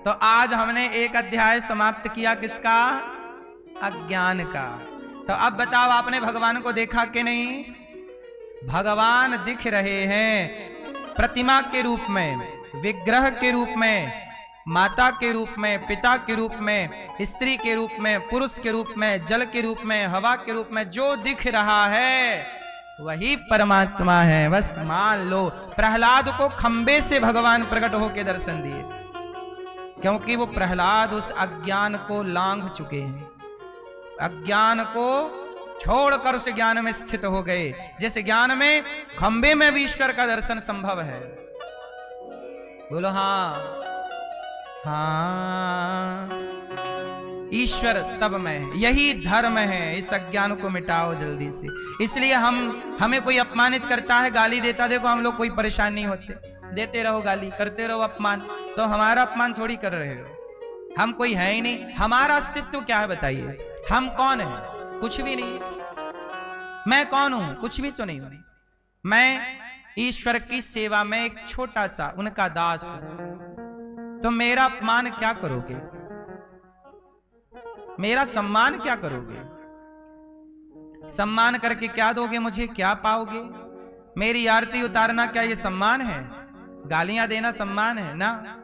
तो आज हमने एक अध्याय समाप्त किया, किसका? अज्ञान का। तो अब बताओ, आपने भगवान को देखा कि नहीं? भगवान दिख रहे हैं प्रतिमा के रूप में, विग्रह के रूप में, माता के रूप में, पिता के रूप में, स्त्री के रूप में, पुरुष के रूप में, जल के रूप में, हवा के रूप में। जो दिख रहा है वही परमात्मा है, बस मान लो। प्रहलाद को खंबे से भगवान प्रकट होकर दर्शन दिए, क्योंकि वो प्रहलाद उस अज्ञान को लांघ चुके हैं, अज्ञान को छोड़कर उस ज्ञान में स्थित हो गए। जिस ज्ञान में खंबे में भी ईश्वर का दर्शन संभव है। बोलो हाँ। हाँ, ईश्वर सब में है, यही धर्म है। इस अज्ञान को मिटाओ जल्दी से। इसलिए हमें कोई अपमानित करता है, गाली देता, देखो हम लोग कोई परेशान नहीं होते, देते रहो गाली, करते रहो अपमान। तो हमारा अपमान थोड़ी कर रहे हो, हम कोई है ही नहीं। हमारा अस्तित्व क्या है बताइए? हम कौन है? कुछ भी नहीं। मैं कौन हूं? कुछ भी तो नहीं हूं। मैं ईश्वर की सेवा में एक छोटा सा उनका दास हूं। तो मेरा अपमान क्या करोगे? मेरा सम्मान क्या करोगे? सम्मान करके क्या दोगे मुझे? क्या पाओगे? मेरी आरती उतारना क्या ये सम्मान है? गालियां देना सम्मान है ना?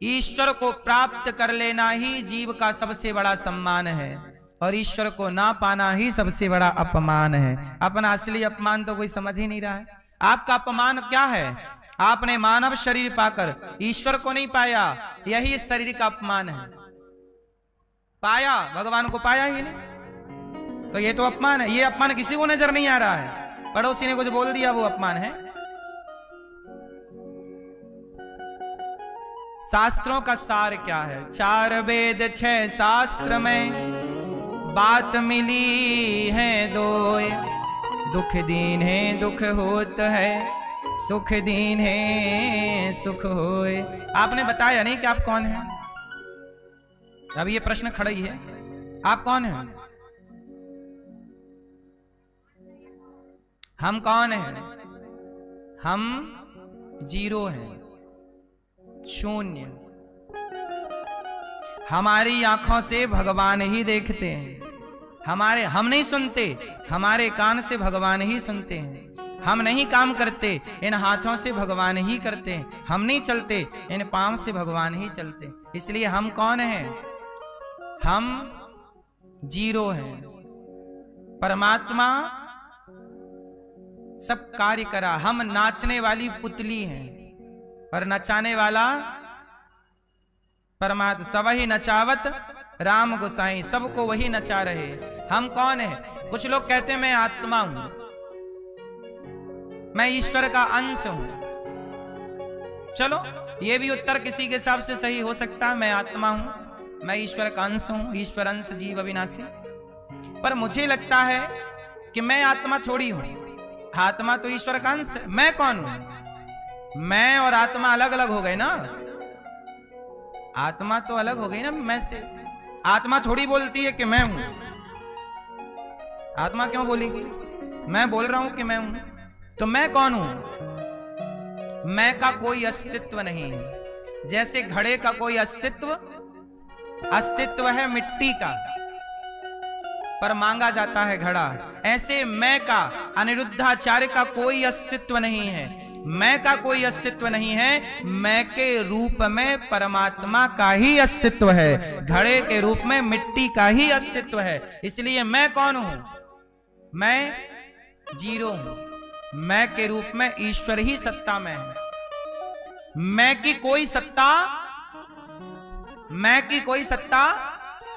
ईश्वर को प्राप्त कर लेना ही जीव का सबसे बड़ा सम्मान है, और ईश्वर को ना पाना ही सबसे बड़ा अपमान है। अपना असली अपमान तो कोई समझ ही नहीं रहा है। आपका अपमान क्या है? आपने मानव शरीर पाकर ईश्वर को नहीं पाया, यही इस शरीर का अपमान है। पाया, भगवान को पाया ही नहीं, तो ये तो अपमान है। ये अपमान किसी को नजर नहीं आ रहा है। पड़ोसी ने कुछ बोल दिया, वो अपमान है। शास्त्रों का सार क्या है? 4 वेद 6 शास्त्र में बात मिली है 2। दुख दीन है दुख होत है, सुख दीन है सुख होए। आपने बताया नहीं कि आप कौन हैं। अब ये प्रश्न खड़ा ही है, आप कौन हैं? हम कौन हैं? हम जीरो हैं, शून्य। हमारी आंखों से भगवान ही देखते हैं, हम नहीं सुनते, हमारे कान से भगवान ही सुनते हैं। हम नहीं काम करते, इन हाथों से भगवान ही करते हैं। हम नहीं चलते, इन पांव से भगवान ही चलते। इसलिए हम कौन हैं? हम जीरो हैं। परमात्मा सब कार्य करा। हम नाचने वाली पुतली हैं, पर नचाने वाला परमात्मा। सब ही नचावत राम गोसाई, सबको वही नचा रहे। हम कौन हैं? कुछ लोग कहते हैं मैं आत्मा हूं, मैं ईश्वर का अंश हूं। चलो, ये भी उत्तर किसी के हिसाब से सही हो सकता है। मैं आत्मा हूं, मैं ईश्वर का अंश हूं, ईश्वर अंश जीव अविनाशी। पर मुझे लगता है कि मैं आत्मा थोड़ी हूं, आत्मा तो ईश्वर का अंश है। मैं कौन हूं? मैं और आत्मा अलग अलग हो गए ना। आत्मा तो अलग हो गई ना मैं से। आत्मा थोड़ी बोलती है कि मैं हूं। आत्मा क्यों बोलेगी? मैं बोल रहा हूं कि मैं हूं। तो मैं कौन हूं? मैं का कोई अस्तित्व नहीं है। जैसे घड़े का कोई अस्तित्व है मिट्टी का, पर मांगा जाता है घड़ा, ऐसे मैं का, अनिरुद्धाचार्य का कोई अस्तित्व नहीं है। मैं का कोई अस्तित्व नहीं है। मैं के रूप में परमात्मा का ही अस्तित्व है, घड़े के रूप में मिट्टी का ही अस्तित्व है। इसलिए मैं कौन हूं? मैं जीरो हूं। मैं के रूप में ईश्वर ही सत्ता में है। मैं की कोई सत्ता,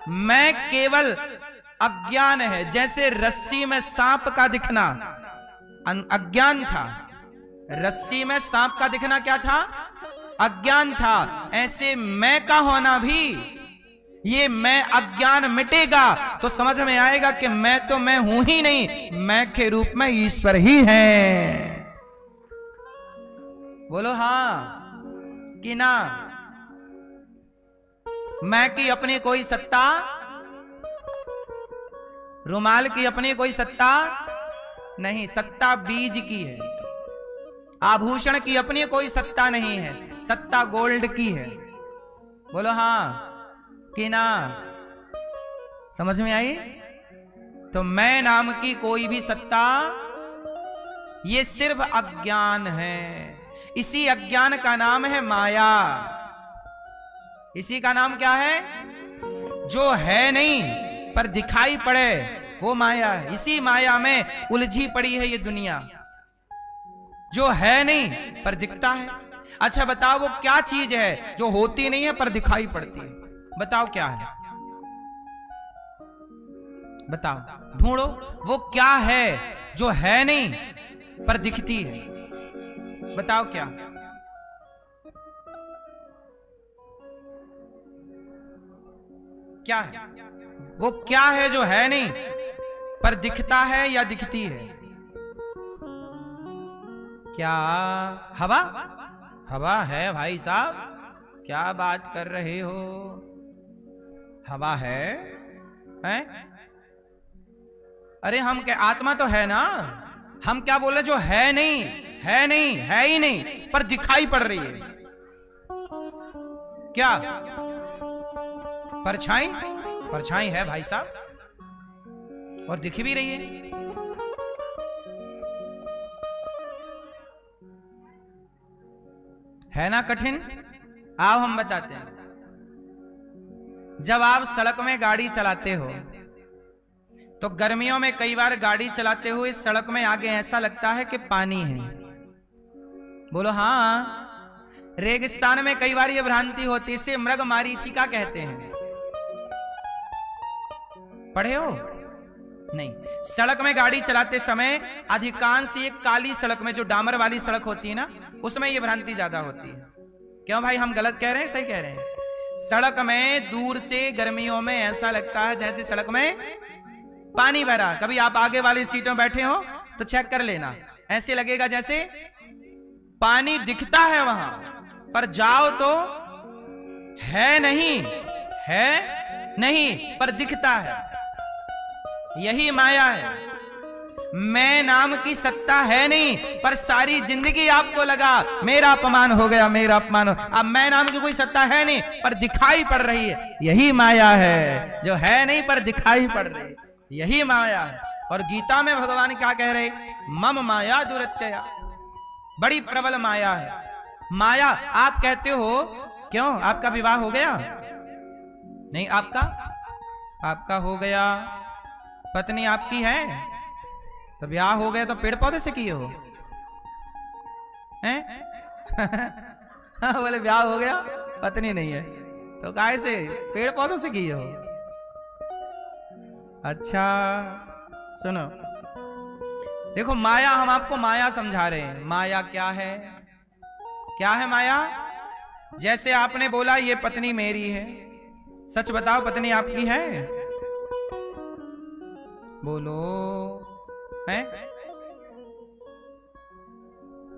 मैं केवल अज्ञान है। जैसे रस्सी में सांप का दिखना अज्ञान था, रस्सी में सांप का दिखना क्या था? अज्ञान था। ऐसे मैं का होना भी, ये मैं अज्ञान मिटेगा तो समझ में आएगा कि मैं तो मैं हूं ही नहीं, मैं के रूप में ईश्वर ही है। बोलो हाँ कि ना? मैं की अपनी कोई सत्ता, रुमाल की अपनी कोई सत्ता नहीं, सत्ता बीज की है। आभूषण की अपनी कोई सत्ता नहीं है, सत्ता गोल्ड की है। बोलो हाँ कि ना? समझ में आई? तो मैं नाम की कोई भी सत्ता, ये सिर्फ अज्ञान है। इसी अज्ञान का नाम है माया। इसी का नाम क्या है? जो है नहीं पर दिखाई पड़े, वो माया है। इसी माया में उलझी पड़ी है ये दुनिया, जो है नहीं पर दिखता है। अच्छा बताओ, वो क्या चीज है जो होती नहीं है पर दिखाई पड़ती है? बताओ क्या है? बताओ, ढूंढो, वो क्या है जो है नहीं पर दिखती है? बताओ क्या? क्या है वो? क्या है जो है नहीं पर दिखता है या दिखती है? क्या? हवा? हवा है भाई साहब, क्या बात कर रहे हो? हवा है? हैं? अरे हम क्या, आत्मा तो है ना। हम क्या बोल रहे? जो है नहीं, है नहीं, है ही नहीं पर दिखाई पड़ रही है। क्या? परछाई? परछाई है भाई साहब, और दिख भी रही है। है ना कठिन? आओ हम बताते हैं। जब आप सड़क में गाड़ी चलाते हो तो गर्मियों में कई बार गाड़ी चलाते हुए सड़क में आगे ऐसा लगता है कि पानी है। बोलो हाँ। रेगिस्तान में कई बार यह भ्रांति होती है, इसे मृग मारीचिका कहते हैं। पढ़े हो? नहीं। सड़क में गाड़ी चलाते समय अधिकांश ये काली सड़क में, जो डामर वाली सड़क होती है ना, उसमें ये भ्रांति ज्यादा होती है। क्यों भाई, हम गलत कह रहे हैं सही कह रहे हैं? सड़क में दूर से गर्मियों में ऐसा लगता है जैसे सड़क में पानी भरा। कभी आप आगे वाली सीटों में बैठे हो तो चेक कर लेना, ऐसे लगेगा जैसे पानी दिखता है वहां, पर जाओ तो है नहीं, है नहीं पर दिखता है। यही माया है। मैं नाम की सत्ता है नहीं, पर सारी जिंदगी आपको लगा मेरा अपमान हो गया, मेरा अपमान हो। अब मैं नाम की कोई सत्ता है नहीं पर दिखाई पड़ रही है। यही माया है, जो है नहीं पर दिखाई पड़ रही है, यही माया है। और गीता में भगवान क्या कह रहे? मम माया दुरत्यया, बड़ी प्रबल माया है। माया आप कहते हो, क्यों आपका विवाह हो गया? नहीं, आपका हो गया, पत्नी आपकी है, तो ब्याह हो गया तो पेड़ पौधे से किए हो हैं? बोले ब्याह हो गया, पत्नी नहीं है, तो काहे से? पेड़ पौधों से किए हो। अच्छा सुनो, देखो माया, हम आपको माया समझा रहे हैं। माया क्या है? क्या है माया? जैसे आपने बोला ये पत्नी मेरी है, सच बताओ पत्नी आपकी है? बोलो, है?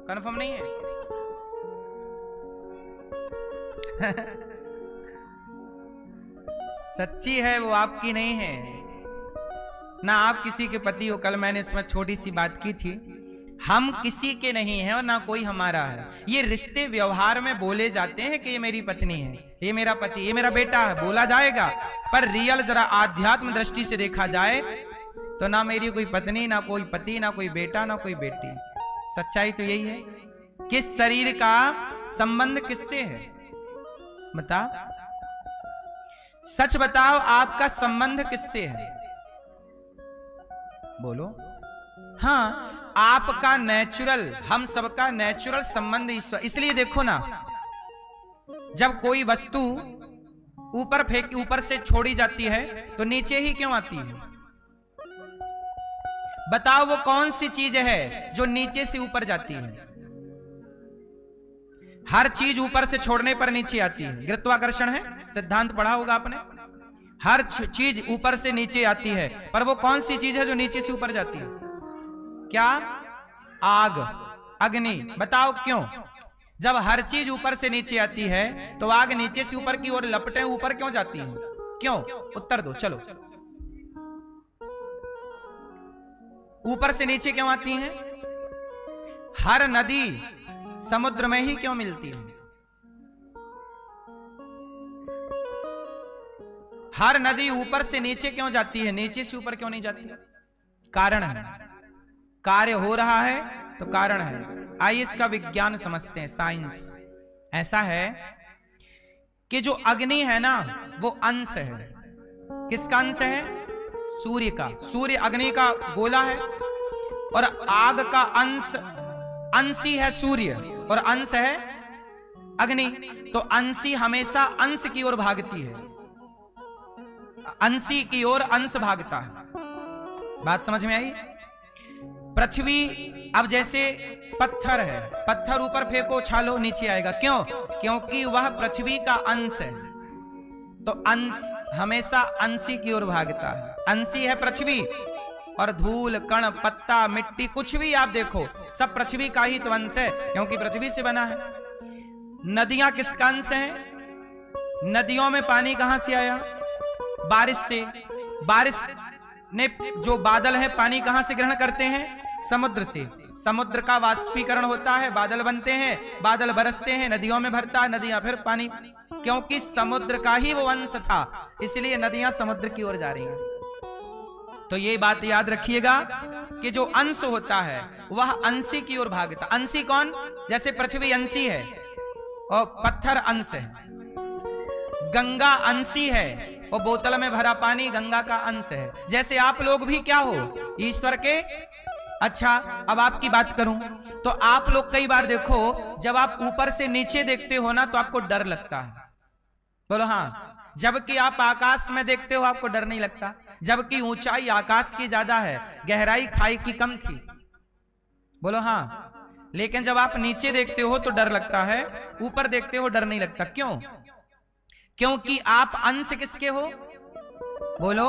कंफर्म नहीं है? सच्ची है, वो आपकी नहीं है ना। आप किसी के पति हो। कल मैंने इसमें छोटी सी बात की थी, हम किसी के नहीं हैं और ना कोई हमारा है। ये रिश्ते व्यवहार में बोले जाते हैं कि ये मेरी पत्नी है, ये मेरा पति, ये मेरा बेटा है, बोला जाएगा, पर रियल जरा आध्यात्म दृष्टि से देखा जाए तो ना मेरी कोई पत्नी, ना कोई पति, ना कोई बेटा, ना कोई बेटी। सच्चाई तो यही है। किस शरीर का संबंध किससे है? बता, सच बताओ, आपका संबंध किससे है? बोलो। हाँ, आपका नेचुरल, हम सबका नेचुरल संबंध ईश्वर। इसलिए देखो ना, जब कोई वस्तु ऊपर से छोड़ी जाती है तो नीचे ही क्यों आती है? बताओ वो कौन सी चीज है जो नीचे से ऊपर जाती है? हर चीज ऊपर से छोड़ने पर नीचे आती है। गुरुत्वाकर्षण है, सिद्धांत पढ़ा होगा आपने। हर चीज ऊपर से नीचे आती है, पर वो कौन सी चीज है जो नीचे से ऊपर जाती है? क्या? आग, अग्नि। बताओ क्यों? जब हर चीज ऊपर से नीचे आती है तो आग नीचे से ऊपर की ओर लपटें ऊपर क्यों जाती हैं? क्यों? उत्तर दो चलो। ऊपर से नीचे क्यों आती हैं? हर नदी समुद्र में ही क्यों मिलती है? हर नदी ऊपर से नीचे क्यों जाती है, नीचे से ऊपर क्यों नहीं जाती? कारण है, कार्य हो रहा है तो कारण है। आइए इसका विज्ञान समझते हैं, साइंस। ऐसा है कि जो अग्नि है ना वो अंश है। किसका अंश है? सूर्य का। सूर्य अग्नि का गोला है और आग का अंशी है सूर्य और अंश है अग्नि। तो अंशी हमेशा अंश की ओर भागती है, अंशी की ओर अंश भागता है। बात समझ में आई? पृथ्वी अब जैसे पत्थर है, पत्थर ऊपर फेंको छालो नीचे आएगा, क्यों? क्योंकि वह पृथ्वी का अंश है। तो अंश हमेशा अंशी की ओर भागता है। अंशी है पृथ्वी, और धूल कण पत्ता मिट्टी कुछ भी आप देखो सब पृथ्वी का ही तो अंश है, क्योंकि पृथ्वी से बना है। नदियां किसका अंश है? नदियों में पानी कहां से आया? बारिश से। बारिश ने जो बादल है पानी कहां से ग्रहण करते हैं? समुद्र से। समुद्र का वाष्पीकरण होता है, बादल बनते हैं, बादल बरसते हैं, नदियों में भरता है, नदियां फिर पानी, क्योंकि समुद्र का ही वो अंश था, इसलिए नदियां समुद्र की ओर जा रही हैं। तो ये बात याद रखिएगा कि जो अंश होता है वह अंशी की ओर भागता। अंशी कौन? जैसे पृथ्वी अंशी है और पत्थर अंश है, गंगा अंशी है और बोतल में भरा पानी गंगा का अंश है। जैसे आप लोग भी क्या हो? ईश्वर के। अच्छा, अब आपकी बात करूं तो आप लोग कई बार देखो, जब आप ऊपर से नीचे देखते हो ना तो आपको डर लगता है। बोलो हाँ। जबकि आप आकाश में देखते हो आपको डर नहीं लगता, जबकि ऊंचाई आकाश की ज्यादा है, गहराई खाई की कम थी। बोलो हाँ। लेकिन जब आप नीचे देखते हो तो डर लगता है, ऊपर देखते हो डर नहीं लगता। क्यों? क्योंकि आप अंश किसके हो? बोलो,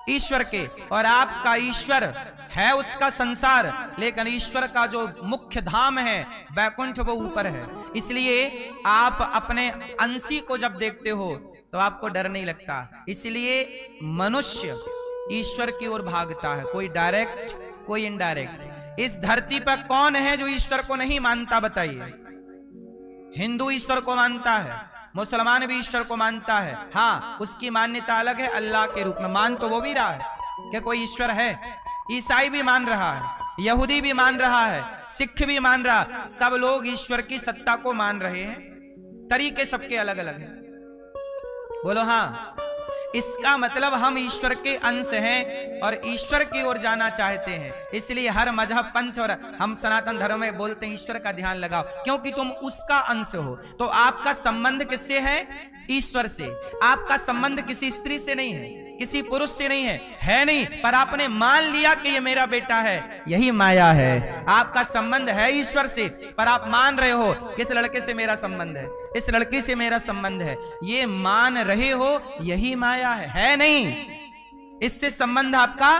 ईश्वर के। और आपका ईश्वर है उसका संसार, लेकिन ईश्वर का जो मुख्य धाम है वैकुंठ वो ऊपर है। इसलिए आप अपने अंशी को जब देखते हो तो आपको डर नहीं लगता। इसलिए मनुष्य ईश्वर की ओर भागता है, कोई डायरेक्ट कोई इनडायरेक्ट। इस धरती पर कौन है जो ईश्वर को नहीं मानता? बताइए। हिंदू ईश्वर को मानता है, मुसलमान भी ईश्वर को मानता है। हाँ, उसकी मान्यता अलग है, अल्लाह के रूप में। मान तो वो भी रहा है कि कोई ईश्वर है। ईसाई भी मान रहा है, यहूदी भी मान रहा है, सिख भी मान रहा है। सब लोग ईश्वर की सत्ता को मान रहे हैं, तरीके सबके अलग अलग हैं। बोलो हाँ। इसका मतलब हम ईश्वर के अंश हैं और ईश्वर की ओर जाना चाहते हैं। इसलिए हर मजहब पंथ और हम सनातन धर्म में बोलते हैं ईश्वर का ध्यान लगाओ, क्योंकि तुम उसका अंश हो। तो आपका संबंध किससे है? ईश्वर से। आपका संबंध किसी स्त्री से नहीं है, किसी पुरुष से नहीं है नहीं, पर आपने मान लिया कि ये मेरा बेटा है, यही माया है। आपका संबंध है ईश्वर से, पर आप मान रहे हो किस लड़के से मेरा संबंध है, इस लड़की से मेरा संबंध है, ये मान रहे हो, यही माया है नहीं। इससे संबंध आपका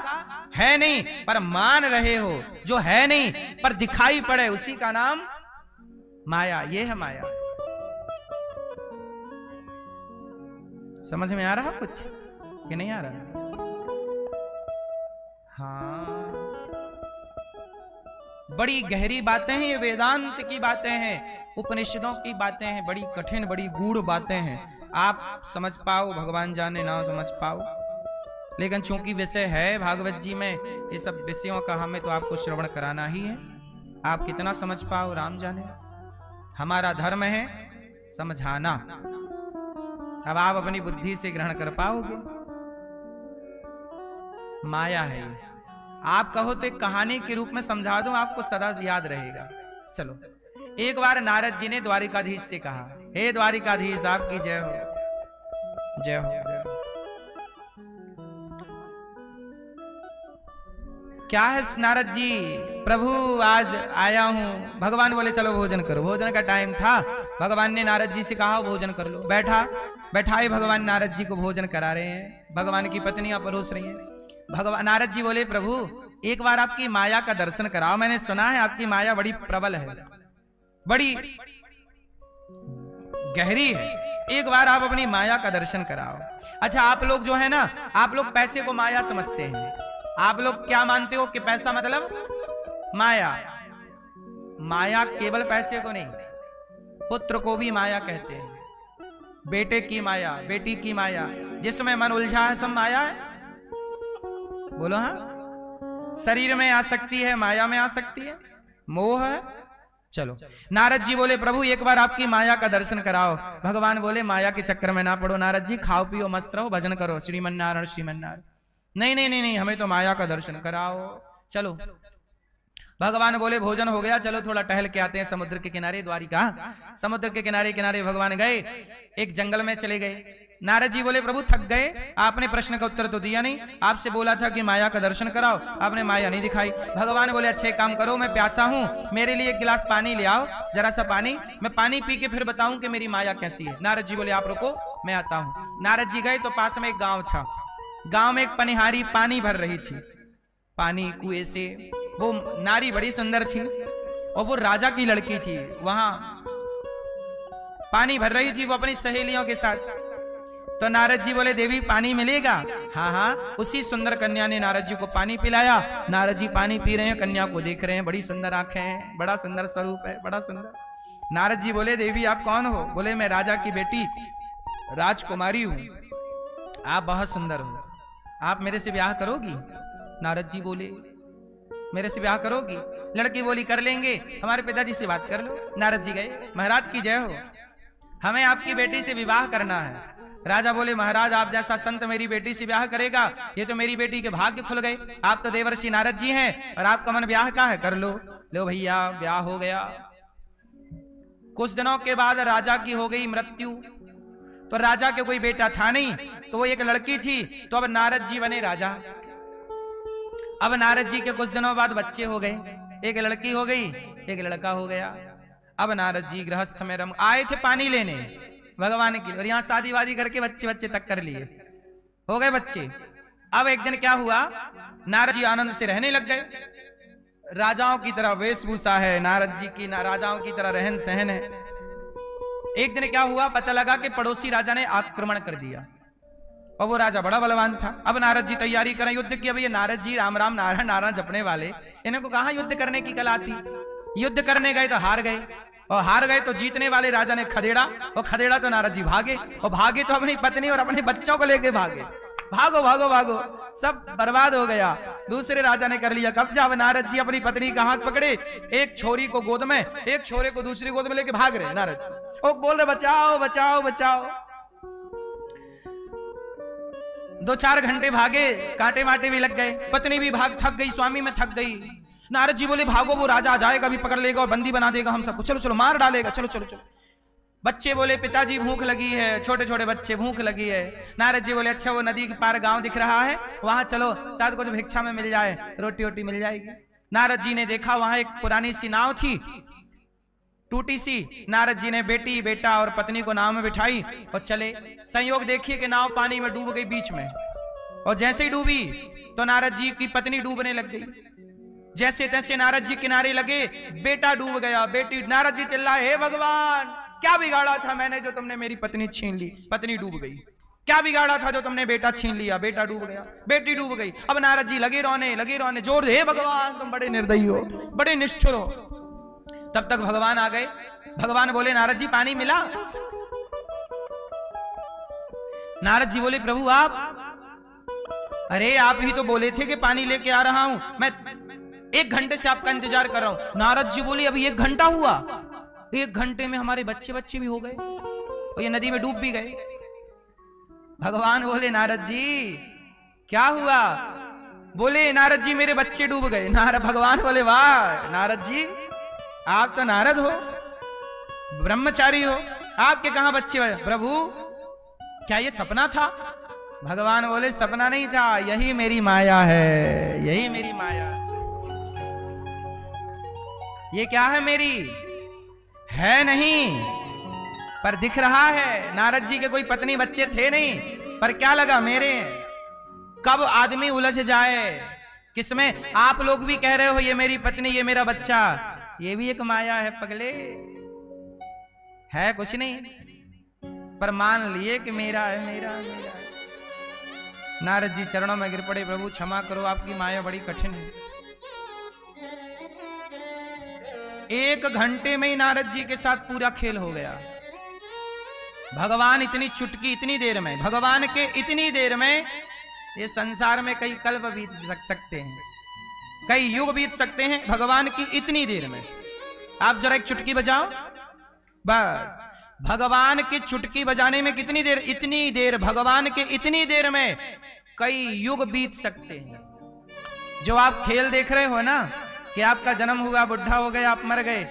है नहीं, पर मान रहे हो। जो है नहीं पर दिखाई पड़े, उसी का नाम माया। ये है माया। समझ में आ रहा कुछ कि नहीं आ रहा? हाँ, बड़ी गहरी बातें हैं ये, वेदांत की बातें हैं, उपनिषदों की बातें हैं, बड़ी कठिन बड़ी गूढ़ बातें हैं। आप समझ पाओ, भगवान जाने ना समझ पाओ, लेकिन चूंकि विषय है भागवत जी में, ये सब विषयों का हमें तो आपको श्रवण कराना ही है। आप कितना समझ पाओ राम जाने। हमारा धर्म है समझाना। अब आप अपनी बुद्धि से ग्रहण कर पाओगे। माया है। आप कहो तो एक कहानी के रूप में समझा दूं, आपको सदा याद रहेगा। चलो, एक बार नारद जी ने द्वारिकाधीश से कहा, हे द्वारिकाधीश आपकी जय हो, जय हो, जय हो। क्या है नारद जी? प्रभु आज आया हूं। भगवान बोले चलो भोजन करो। भोजन का टाइम था, भगवान ने नारद जी से कहा भोजन कर लो। बैठाए भगवान नारद जी को भोजन करा रहे हैं, भगवान की पत्नियां परोस रही हैं। भगवान नारद जी बोले प्रभु एक बार आपकी माया का दर्शन कराओ, मैंने सुना है आपकी माया बड़ी प्रबल है, बड़ी गहरी है, एक बार आप अपनी माया का दर्शन कराओ। अच्छा, आप लोग जो है ना, आप लोग पैसे को माया समझते हैं। आप लोग क्या मानते हो कि पैसा मतलब माया? माया केवल पैसे को नहीं, पुत्र को भी माया कहते हैं, बेटे की माया, बेटी की माया, जिसमें मन उलझा है सब माया है? बोलो हाँ। शरीर में आसक्ति है, माया में आसक्ति है, मोह है। चलो नारद जी बोले प्रभु एक बार आपकी माया का दर्शन कराओ। भगवान बोले माया के चक्कर में ना पड़ो नारद जी, खाओ पियो मस्त रहो, भजन करो, श्रीमन्नारायण श्रीमन्नारायण। नहीं नहीं नहीं नहीं, हमें तो माया का दर्शन कराओ। चलो भगवान बोले भोजन हो गया, चलो थोड़ा टहल के आते हैं समुद्र के किनारे। द्वारिका समुद्र के किनारे किनारे भगवान गए, एक जंगल में चले गए। नारद जी बोले प्रभु थक गए, आपने प्रश्न का उत्तर तो दिया नहीं, आपसे बोला था कि माया का दर्शन कराओ, आपने माया नहीं दिखाई। भगवान बोले अच्छे काम करो, मैं प्यासा हूं, मेरे लिए एक गिलास पानी ले आओ, जरा सा पानी, मैं पानी पी के फिर बताऊं कि मेरी माया कैसी है। नारद जी बोले आप रुको, मैं आता हूं। नारद जी गए तो पास में एक गांव था। गांव में एक पनिहारी पानी भर रही थी, पानी कुएं से। वो नारी बड़ी सुंदर थी और वो राजा की लड़की थी। वहां पानी भर रही थी वो अपनी सहेलियों के साथ। तो नारद जी बोले देवी पानी मिलेगा? हाँ हाँ। उसी सुंदर कन्या ने नारद जी को पानी पिलाया। नारद जी पानी पी रहे हैं, कन्या को देख रहे हैं, बड़ी सुंदर आंखें हैं, बड़ा सुंदर स्वरूप है, बड़ा सुंदर। नारद जी बोले देवी आप कौन हो? बोले मैं राजा की बेटी राजकुमारी हूं, आप बहुत सुंदर हो, आप मेरे से ब्याह करोगी? नारद जी बोले मेरे से ब्याह करोगी? लड़की बोली कर लेंगे, हमारे पिताजी से बात कर लो। नारद जी गए, महाराज की जय हो, हमें आपकी बेटी से विवाह करना है। राजा बोले महाराज आप जैसा संत मेरी बेटी से ब्याह करेगा, ये तो मेरी बेटी के भाग्य खुल गए। आप तो देवर्षि नारद जी हैं और आपका मन ब्याह का है, कर लो। लो भैया ब्याह हो गया। कुछ दिनों के बाद राजा की हो गई मृत्यु। तो राजा के कोई बेटा था नहीं, तो वो एक लड़की थी, तो अब नारद जी बने राजा। अब नारद जी के कुछ दिनों बाद बच्चे हो गए, एक लड़की हो गई, एक लड़का हो गया। अब नारद जी गृहस्थ में रम आए थे पानी लेने भगवान की, और यहाँ शादी वादी करके बच्चे बच्चे तक कर लिए, हो गए बच्चे। अब एक दिन क्या हुआ, नारद जी आनंद से रहने लग गए। राजाओं की तरह वेशभूषा है नारद जी की, राजाओं की तरह रहन सहन है। एक दिन क्या हुआ, पता लगा कि पड़ोसी राजा ने आक्रमण कर दिया और वो राजा बड़ा बलवान था। अब नारद जी तैयारी करें युद्ध की। अब ये नारद जी राम राम नारायण नारायण जपने वाले, इन्हें को कहां युद्ध करने की कला आती। युद्ध करने गए तो हार गए, और हार गए तो जीतने वाले राजा ने खदेड़ा, और खदेड़ा तो नारद जी भागे, और भागे तो अपनी पत्नी और अपने बच्चों को लेके भागे। भागो भागो भागो, सब बर्बाद हो गया। दूसरे राजा ने कर लिया कब्जा। अब नारद जी अपनी पत्नी का हाथ पकड़े, एक छोरी को गोद में, एक छोरे को दूसरी गोद में लेके भाग रहे नारद जी, और बोल रहे बचाओ बचाओ बचाओ। 2-4 घंटे भागे, कांटे माटे भी लग गए, पत्नी भी भाग थक गई, स्वामी में थक गई। नारद जी बोले भागो वो राजा आ जाएगा, अभी पकड़ लेगा और बंदी बना देगा हम सबको, चलो चलो मार डालेगा, चलो चलो चलो। बच्चे बोले पिताजी भूख लगी है, छोटे छोटे बच्चे भूख लगी है। नारद जी बोले अच्छा वो नदी के पार गांव दिख रहा है, वहां चलो, शायद कुछ भिक्षा में मिल जाए, रोटी वोटी मिल जाएगी। नारद जी ने देखा वहां एक पुरानी सी नाव थी, टूटी सी। नारद जी ने बेटी बेटा और पत्नी को नाव में बिठाई और चले। संयोग देखिए कि नाव पानी में डूब गई बीच में, और जैसे ही डूबी तो नारद जी की पत्नी डूबने लग गई। जैसे तैसे नारद जी किनारे लगे, बेटा डूब गया, बेटी। नारद जी चिल्लाए हे भगवान क्या बिगाड़ा था मैंने जो तुमने मेरी पत्नी छीन ली, पत्नी डूब गई। क्या बिगाड़ा था जो तुमने बेटा छीन लिया, बेटा डूब गया, बेटी डूब गई। अब नारद जी लगे रोने जोर, हे भगवान तुम बड़े निर्दयी हो, बड़े निष्ठुर हो। तब तक भगवान आ गए। भगवान बोले नारद जी पानी मिला? नारद जी बोले प्रभु आप, अरे आप ही तो बोले थे कि पानी लेके आ रहा हूं, मैं 1 घंटे से आपका इंतजार कर रहा हूं। नारद जी बोले अभी 1 घंटा हुआ? 1 घंटे में हमारे बच्चे भी हो गए और ये नदी में डूब भी गए। भगवान बोले नारद जी क्या हुआ? बोले नारद जी मेरे बच्चे डूब गए। भगवान बोले वाह नारद जी आप तो नारद हो, ब्रह्मचारी हो, आपके कहां बच्चे हुए? प्रभु क्या ये सपना था? भगवान बोले सपना नहीं था, यही मेरी माया है, यही मेरी माया। ये क्या है मेरी? है नहीं पर दिख रहा है। नारद जी के कोई पत्नी बच्चे थे नहीं, पर क्या लगा मेरे। कब आदमी उलझ जाए किसमें? आप लोग भी कह रहे हो ये मेरी पत्नी, ये मेरा बच्चा, ये भी एक माया है पगले, है कुछ नहीं, पर मान लिए कि मेरा है, मेरा मेरा। नारद जी चरणों में गिर पड़े, प्रभु क्षमा करो आपकी माया बड़ी कठिन है। 1 घंटे में ही नारद जी के साथ पूरा खेल हो गया। भगवान इतनी चुटकी, इतनी देर में, भगवान के इतनी देर में ये संसार में कई कल्प बीत सकते हैं, कई युग बीत सकते हैं भगवान की इतनी देर में। आप जरा एक चुटकी बजाओ, बस भगवान की चुटकी बजाने में कितनी देर? इतनी देर। भगवान के इतनी देर में कई युग बीत सकते हैं। जो आप खेल देख रहे हो ना कि आपका जन्म हुआ, बुढ़ा हो गए, आप मर गए,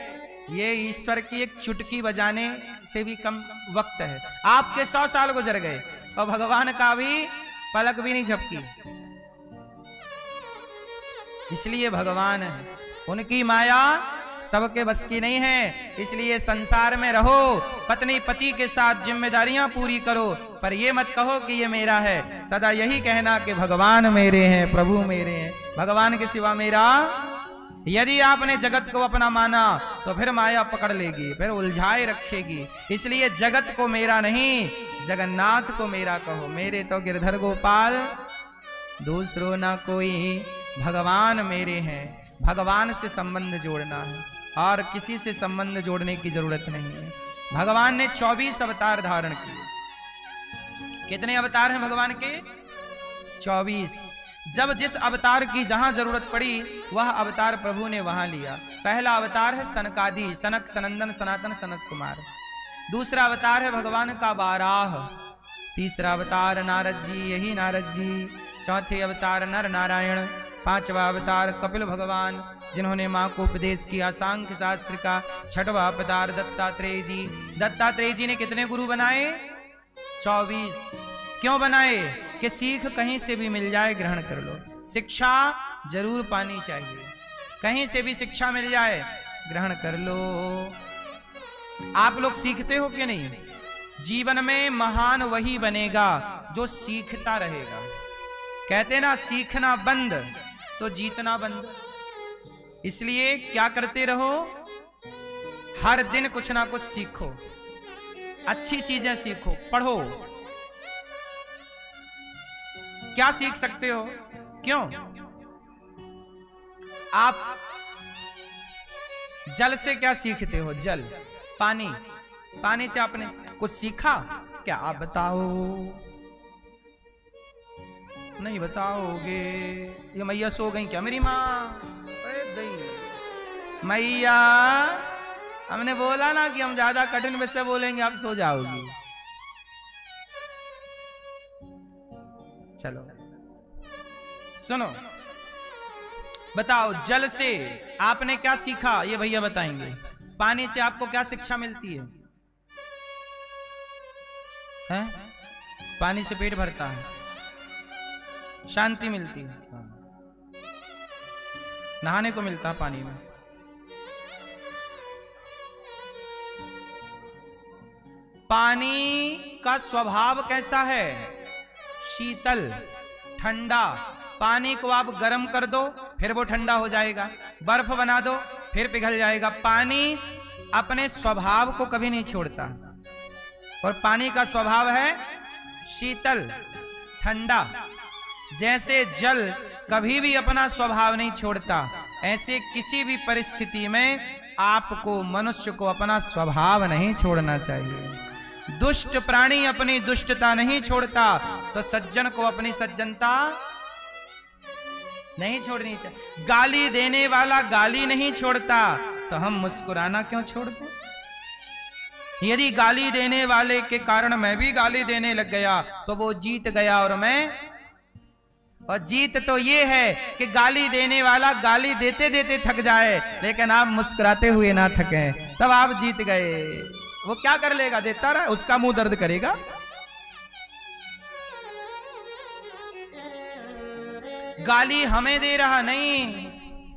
ये ईश्वर की एक चुटकी बजाने से भी कम वक्त है। आपके 100 साल गुजर गए और भगवान का भी पलक भी नहीं झपकी। इसलिए भगवान है, उनकी माया सबके बस की नहीं है। इसलिए संसार में रहो, पत्नी पति के साथ जिम्मेदारियां पूरी करो, पर ये मत कहो कि ये मेरा है। सदा यही कहना कि भगवान मेरे हैं, प्रभु मेरे हैं, भगवान के सिवा मेरा। यदि आपने जगत को अपना माना तो फिर माया पकड़ लेगी, फिर उलझाए रखेगी। इसलिए जगत को मेरा नहीं, जगन्नाथ को मेरा कहो। मेरे तो गिरधर गोपाल, दूसरो ना कोई, भगवान मेरे हैं। भगवान से संबंध जोड़ना है और किसी से संबंध जोड़ने की जरूरत नहीं है। भगवान ने 24 अवतार धारण किए। कितने अवतार हैं भगवान के? 24। जब जिस अवतार की जहां जरूरत पड़ी वह अवतार प्रभु ने वहां लिया। पहला अवतार है सनकादि, सनक सनंदन सनातन सनत कुमार। दूसरा अवतार है भगवान का बाराह। तीसरा अवतार नारद जी, यही नारद जी। चौथे अवतार नर नारायण। पांचवा अवतार कपिल भगवान, जिन्होंने मां को उपदेश किया सांख्य शास्त्र का। छठवां अवतार दत्तात्रेय जी। दत्तात्रेय जी ने कितने गुरु बनाए? 24। क्यों बनाए? कि सीख कहीं से भी मिल जाए ग्रहण कर लो। शिक्षा जरूर पानी चाहिए, कहीं से भी शिक्षा मिल जाए ग्रहण कर लो। आप लोग सीखते हो कि नहीं? जीवन में महान वही बनेगा जो सीखता रहेगा। कहते ना सीखना बंद तो जीतना बंद। इसलिए क्या करते रहो, हर दिन कुछ ना कुछ सीखो, अच्छी चीजें सीखो, पढ़ो। क्या सीख सकते हो? क्यों? आप जल से क्या सीखते हो? जल, पानी, पानी से आपने कुछ सीखा क्या? आप बताओ। नहीं बताओगे। ये मैया सो गई क्या? मेरी माँ गई। मैया, हमने बोला ना कि हम ज्यादा कठिन विषय बोलेंगे, आप सो जाओगी। चलो सुनो, बताओ जल से आपने क्या सीखा? ये भैया बताएंगे। पानी से आपको क्या शिक्षा मिलती है? हैं? पानी से पेट भरता है, शांति मिलती है, नहाने को मिलता है पानी में। पानी का स्वभाव कैसा है? शीतल, ठंडा। पानी को आप गर्म कर दो फिर वो ठंडा हो जाएगा, बर्फ बना दो फिर पिघल जाएगा। पानी अपने स्वभाव को कभी नहीं छोड़ता, और पानी का स्वभाव है शीतल, ठंडा। जैसे जल कभी भी अपना स्वभाव नहीं छोड़ता, ऐसे किसी भी परिस्थिति में आपको, मनुष्य को अपना स्वभाव नहीं छोड़ना चाहिए। दुष्ट प्राणी अपनी दुष्टता नहीं छोड़ता, तो सज्जन को अपनी सज्जनता नहीं छोड़नी चाहिए। गाली देने वाला गाली नहीं छोड़ता, तो हम मुस्कुराना क्यों छोड़ दें? यदि गाली देने वाले के कारण मैं भी गाली देने लग गया तो वो जीत गया और मैं। और जीत तो ये है कि गाली देने वाला गाली देते देते थक जाए, लेकिन आप मुस्कुराते हुए ना थकें, तब आप जीत गए। वो क्या कर लेगा? देता रहा, उसका मुंह दर्द करेगा। गाली हमें दे रहा नहीं,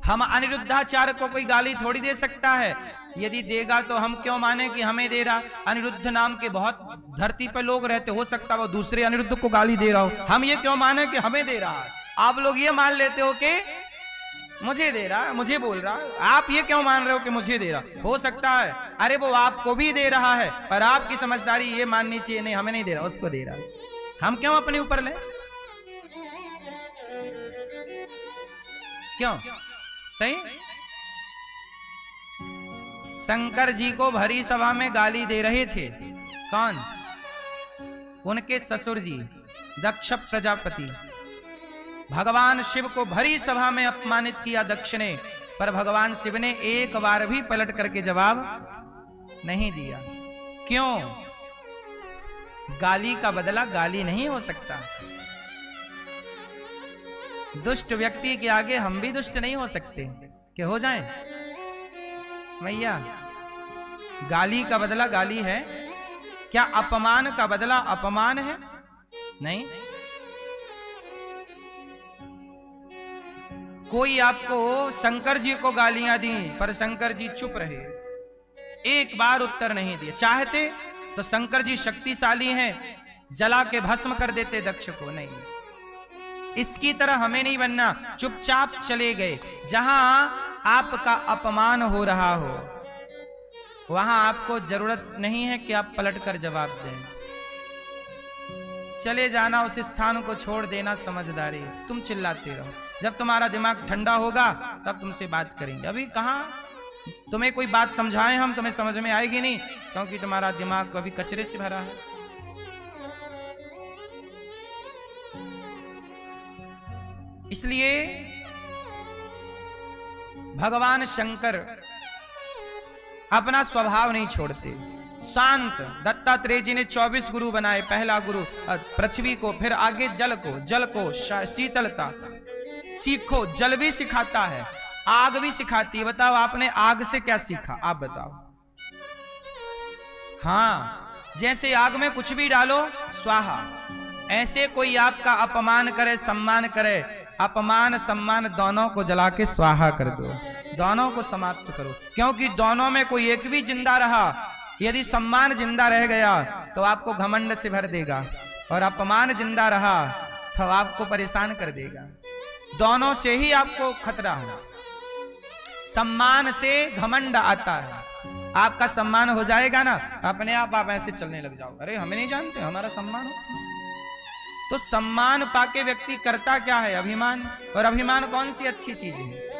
हम अनिरुद्धाचार्य को कोई गाली थोड़ी दे सकता है। यदि देगा तो हम क्यों माने कि हमें दे रहा? अनिरुद्ध नाम के बहुत धरती पर लोग रहते, हो सकता है वो दूसरे अनिरुद्ध को गाली दे रहा हो, हम ये क्यों माने कि हमें दे रहा है? आप लोग ये मान लेते हो कि मुझे दे रहा है, मुझे बोल रहा है। आप ये क्यों मान रहे हो कि मुझे दे रहा? हो सकता है अरे वो आपको भी दे रहा है, पर आपकी समझदारी ये माननी चाहिए नहीं हमें नहीं दे रहा, उसको दे रहा है। हम क्यों अपने ऊपर ले? क्यों? सही। शंकर जी को भरी सभा में गाली दे रहे थे कौन? उनके ससुर जी दक्ष प्रजापति, भगवान शिव को भरी सभा में अपमानित किया दक्ष ने, पर भगवान शिव ने एक बार भी पलट करके जवाब नहीं दिया। क्यों? गाली का बदला गाली नहीं हो सकता। दुष्ट व्यक्ति के आगे हम भी दुष्ट नहीं हो सकते कि हो जाएं? भैया, गाली का बदला गाली है क्या? अपमान का बदला अपमान है? नहीं। कोई आपको शंकर जी को गालियां दी, पर शंकर जी चुप रहे, एक बार उत्तर नहीं दिए। चाहते तो शंकर जी शक्तिशाली हैं, जला के भस्म कर देते दक्ष को। नहीं, इसकी तरह हमें नहीं बनना। चुपचाप चले गए। जहां आपका अपमान हो रहा हो वहां आपको जरूरत नहीं है कि आप पलट कर जवाब दें। चले जाना, उस स्थान को छोड़ देना समझदारी। तुम चिल्लाते रहो, जब तुम्हारा दिमाग ठंडा होगा तब तुमसे बात करेंगे। अभी कहां तुम्हें कोई बात समझाएं हम, तुम्हें समझ में आएगी नहीं, क्योंकि तुम्हारा दिमाग अभी कचरे से भरा है। इसलिए भगवान शंकर अपना स्वभाव नहीं छोड़ते। शांत दत्तात्रेय जी ने 24 गुरु बनाए। पहला गुरु पृथ्वी को, फिर आगे जल को शीतलता सीखो। जल भी सिखाता है, आग भी सिखाती है। बताओ आपने आग से क्या सीखा? आप बताओ। हाँ, जैसे आग में कुछ भी डालो स्वाहा, ऐसे कोई आपका अपमान करे सम्मान करे, अपमान सम्मान दोनों को जला के स्वाहा कर दो, दोनों को समाप्त करो। क्योंकि दोनों में कोई एक भी जिंदा रहा, यदि सम्मान जिंदा रह गया तो आपको घमंड से भर देगा, और अपमान जिंदा रहा तो आपको परेशान कर देगा। दोनों से ही आपको खतरा है। सम्मान से घमंड आता है। आपका सम्मान हो जाएगा ना, अपने आप ऐसे चलने लग जाओ, अरे हमें नहीं जानते, हमारा सम्मान हो। तो सम्मान पाके व्यक्ति करता क्या है? अभिमान। और अभिमान कौन सी अच्छी चीज है?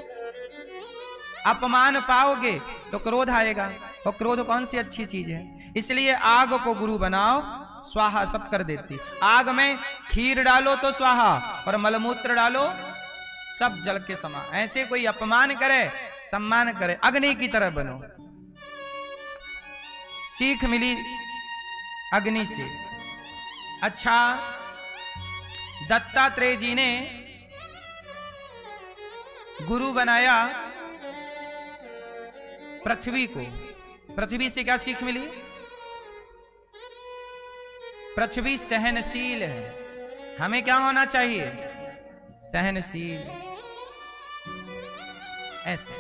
अपमान पाओगे तो क्रोध आएगा, और क्रोध कौन सी अच्छी चीज है? इसलिए आग को गुरु बनाओ, स्वाहा सब कर देती। आग में खीर डालो तो स्वाहा, और मलमूत्र डालो सब जल के समा। ऐसे कोई अपमान करे सम्मान करे, अग्नि की तरह बनो। सीख मिली अग्नि से। अच्छा, दत्तात्रेय जी ने गुरु बनाया पृथ्वी को। पृथ्वी से क्या सीख मिली? पृथ्वी सहनशील है। हमें क्या होना चाहिए? सहनशील। ऐसे